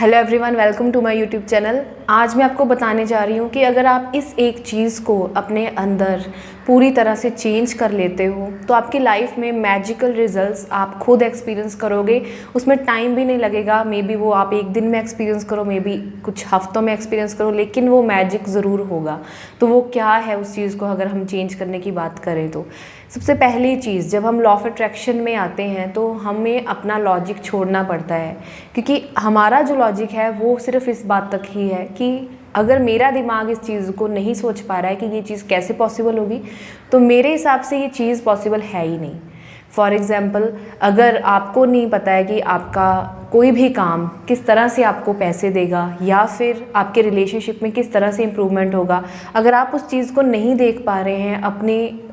Hello everyone, welcome to my YouTube channel. आज मैं आपको बताने जा रही हूँ कि अगर आप इस एक चीज़ को अपने अंदर पूरी तरह से चेंज कर लेते हो तो आपकी लाइफ में मैजिकल रिजल्ट्स आप खुद एक्सपीरियंस करोगे। उसमें टाइम भी नहीं लगेगा, मे बी वो आप एक दिन में एक्सपीरियंस करो, मे बी कुछ हफ्तों में एक्सपीरियंस करो, लेकिन वो मैजिक ज़रूर होगा। तो वो क्या है उस चीज़ को अगर हम चेंज करने की बात करें तो सबसे पहली चीज़, जब हम लॉ ऑफ अट्रैक्शन में आते हैं तो हमें अपना लॉजिक छोड़ना पड़ता है, क्योंकि हमारा जो लॉजिक है वो सिर्फ इस बात तक ही है कि अगर मेरा दिमाग इस चीज़ को नहीं सोच पा रहा है कि ये चीज़ कैसे पॉसिबल होगी, तो मेरे हिसाब से ये चीज़ पॉसिबल है ही नहीं। फॉर एग्ज़ाम्पल, अगर आपको नहीं पता है कि आपका कोई भी काम किस तरह से आपको पैसे देगा या फिर आपके रिलेशनशिप में किस तरह से इम्प्रूवमेंट होगा, अगर आप उस चीज़ को नहीं देख पा रहे हैं अपनी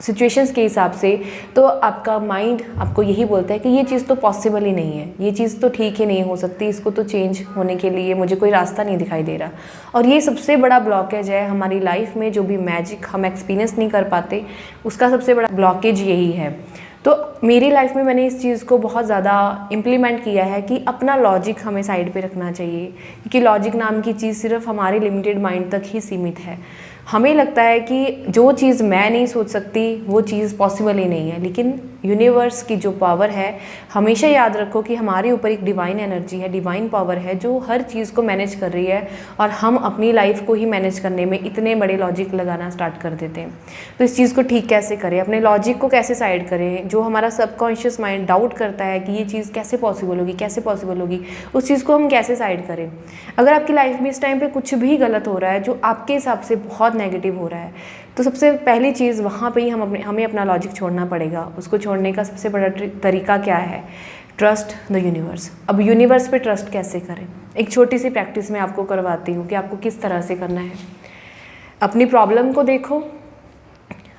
सिचुएशंस के हिसाब से, तो आपका माइंड आपको यही बोलता है कि ये चीज़ तो पॉसिबल ही नहीं है, ये चीज़ तो ठीक ही नहीं हो सकती, इसको तो चेंज होने के लिए मुझे कोई रास्ता नहीं दिखाई दे रहा। और ये सबसे बड़ा ब्लॉकेज है हमारी लाइफ में। जो भी मैजिक हम एक्सपीरियंस नहीं कर पाते, उसका सबसे बड़ा ब्लॉकेज यही है। तो मेरी लाइफ में मैंने इस चीज़ को बहुत ज़्यादा इम्प्लीमेंट किया है कि अपना लॉजिक हमें साइड पे रखना चाहिए, क्योंकि लॉजिक नाम की चीज़ सिर्फ हमारे लिमिटेड माइंड तक ही सीमित है। हमें लगता है कि जो चीज़ मैं नहीं सोच सकती वो चीज़ पॉसिबल ही नहीं है, लेकिन यूनिवर्स की जो पावर है, हमेशा याद रखो कि हमारे ऊपर एक डिवाइन एनर्जी है, डिवाइन पावर है जो हर चीज़ को मैनेज कर रही है, और हम अपनी लाइफ को ही मैनेज करने में इतने बड़े लॉजिक लगाना स्टार्ट कर देते हैं। तो इस चीज़ को ठीक कैसे करें, अपने लॉजिक को कैसे साइड करें। जो हमारा सबकॉन्शियस माइंड डाउट करता है कि ये चीज़ कैसे पॉसिबल होगी, कैसे पॉसिबल होगी, उस चीज़ को हम कैसे साइड करें। अगर आपकी लाइफ में इस टाइम पर कुछ भी गलत हो रहा है जो आपके हिसाब से बहुत नेगेटिव हो रहा है, तो सबसे पहली चीज़ वहाँ पे ही हमें अपना लॉजिक छोड़ना पड़ेगा। उसको छोड़ने का सबसे बड़ा तरीका क्या है? Trust the universe. अब यूनिवर्स पे ट्रस्ट कैसे करें, एक छोटी सी प्रैक्टिस मैं आपको करवाती हूँ कि आपको किस तरह से करना है। अपनी प्रॉब्लम को देखो,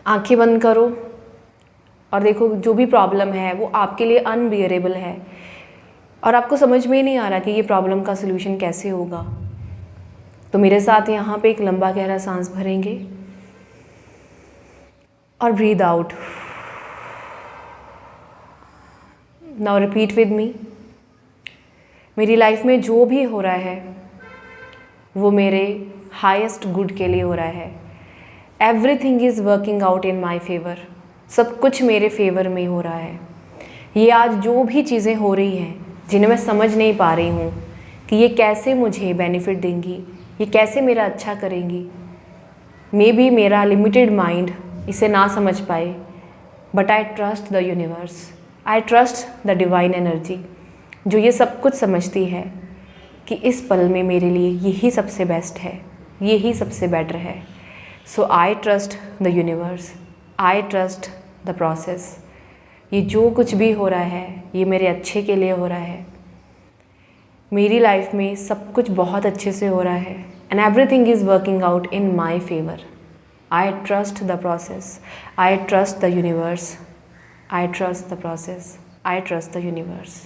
आंखें बंद करो और देखो जो भी प्रॉब्लम है वो आपके लिए अनबियरेबल है और आपको समझ में ही नहीं आ रहा कि ये प्रॉब्लम का सलूशन कैसे होगा। तो मेरे साथ यहाँ पे एक लंबा गहरा सांस भरेंगे और breathe out. Now repeat with me. मेरी लाइफ में जो भी हो रहा है वो मेरे हाईएस्ट गुड के लिए हो रहा है। Everything is working out in my favour. सब कुछ मेरे फेवर में हो रहा है। ये आज जो भी चीज़ें हो रही हैं जिन्हें मैं समझ नहीं पा रही हूँ कि ये कैसे मुझे बेनिफिट देंगी, ये कैसे मेरा अच्छा करेंगी, मे बी मेरा लिमिटेड माइंड इसे ना समझ पाए, but I trust the universe, I trust the divine energy जो ये सब कुछ समझती है कि इस पल में मेरे लिए यही सबसे बेस्ट है, यही सबसे बेटर है। So I trust the universe, I trust the process. ये जो कुछ भी हो रहा है ये मेरे अच्छे के लिए हो रहा है। मेरी लाइफ में सब कुछ बहुत अच्छे से हो रहा है and everything is working out in my favour. I trust the process, I trust the universe, I trust the process, I trust the universe।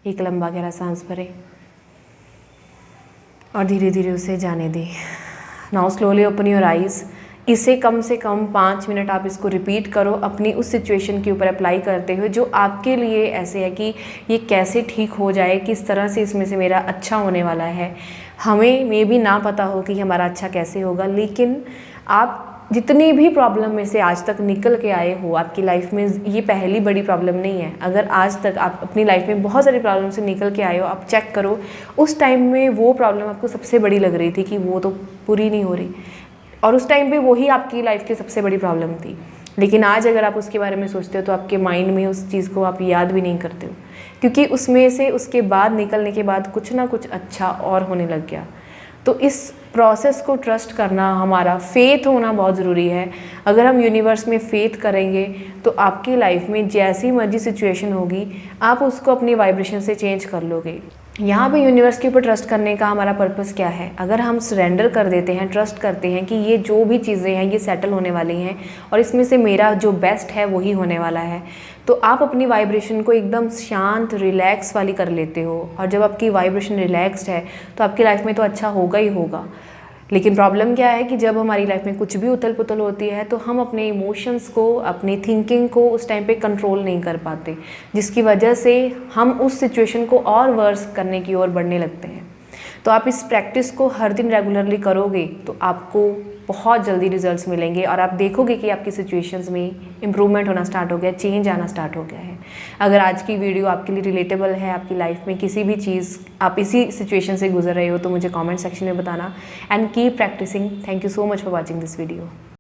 एक लंबा गहरा सांस भरें और धीरे धीरे उसे जाने दें। Now slowly open your eyes. इसे कम से कम 5 मिनट आप इसको रिपीट करो, अपनी उस सिचुएशन के ऊपर अप्लाई करते हुए जो आपके लिए ऐसे है कि ये कैसे ठीक हो जाए, किस तरह से इसमें से मेरा अच्छा होने वाला है। हमें मे भी ना पता हो कि हमारा अच्छा कैसे होगा, लेकिन आप जितनी भी प्रॉब्लम में से आज तक निकल के आए हो, आपकी लाइफ में ये पहली बड़ी प्रॉब्लम नहीं है। अगर आज तक आप अपनी लाइफ में बहुत सारी प्रॉब्लम से निकल के आए हो, आप चेक करो उस टाइम में वो प्रॉब्लम आपको सबसे बड़ी लग रही थी कि वो तो पूरी नहीं हो रही, और उस टाइम पे वही आपकी लाइफ की सबसे बड़ी प्रॉब्लम थी। लेकिन आज अगर आप उसके बारे में सोचते हो तो आपके माइंड में उस चीज़ को आप याद भी नहीं करते हो, क्योंकि उसमें से उसके बाद निकलने के बाद कुछ ना कुछ अच्छा और होने लग गया। तो इस प्रोसेस को ट्रस्ट करना, हमारा फेथ होना बहुत ज़रूरी है। अगर हम यूनिवर्स में फेथ करेंगे तो आपकी लाइफ में जैसी मर्जी सिचुएशन होगी आप उसको अपनी वाइब्रेशन से चेंज कर लोगे। यहाँ पे यूनिवर्स के ऊपर ट्रस्ट करने का हमारा पर्पस क्या है? अगर हम सरेंडर कर देते हैं, ट्रस्ट करते हैं कि ये जो भी चीज़ें हैं ये सेटल होने वाली हैं और इसमें से मेरा जो बेस्ट है वही होने वाला है, तो आप अपनी वाइब्रेशन को एकदम शांत, रिलैक्स वाली कर लेते हो। और जब आपकी वाइब्रेशन रिलैक्स्ड है तो आपकी लाइफ में तो अच्छा होगा ही होगा। लेकिन प्रॉब्लम क्या है कि जब हमारी लाइफ में कुछ भी उथल पुथल होती है तो हम अपने इमोशंस को, अपनी थिंकिंग को उस टाइम पे कंट्रोल नहीं कर पाते, जिसकी वजह से हम उस सिचुएशन को और वर्स करने की ओर बढ़ने लगते हैं। तो आप इस प्रैक्टिस को हर दिन रेगुलरली करोगे तो आपको बहुत जल्दी रिजल्ट्स मिलेंगे और आप देखोगे कि आपकी सिचुएशंस में इम्प्रूवमेंट होना स्टार्ट हो गया, चेंज आना स्टार्ट हो गया है। अगर आज की वीडियो आपके लिए रिलेटेबल है, आपकी लाइफ में किसी भी चीज़ आप इसी सिचुएशन से गुजर रहे हो तो मुझे कमेंट सेक्शन में बताना। And keep practising. Thank you so much for watching this video.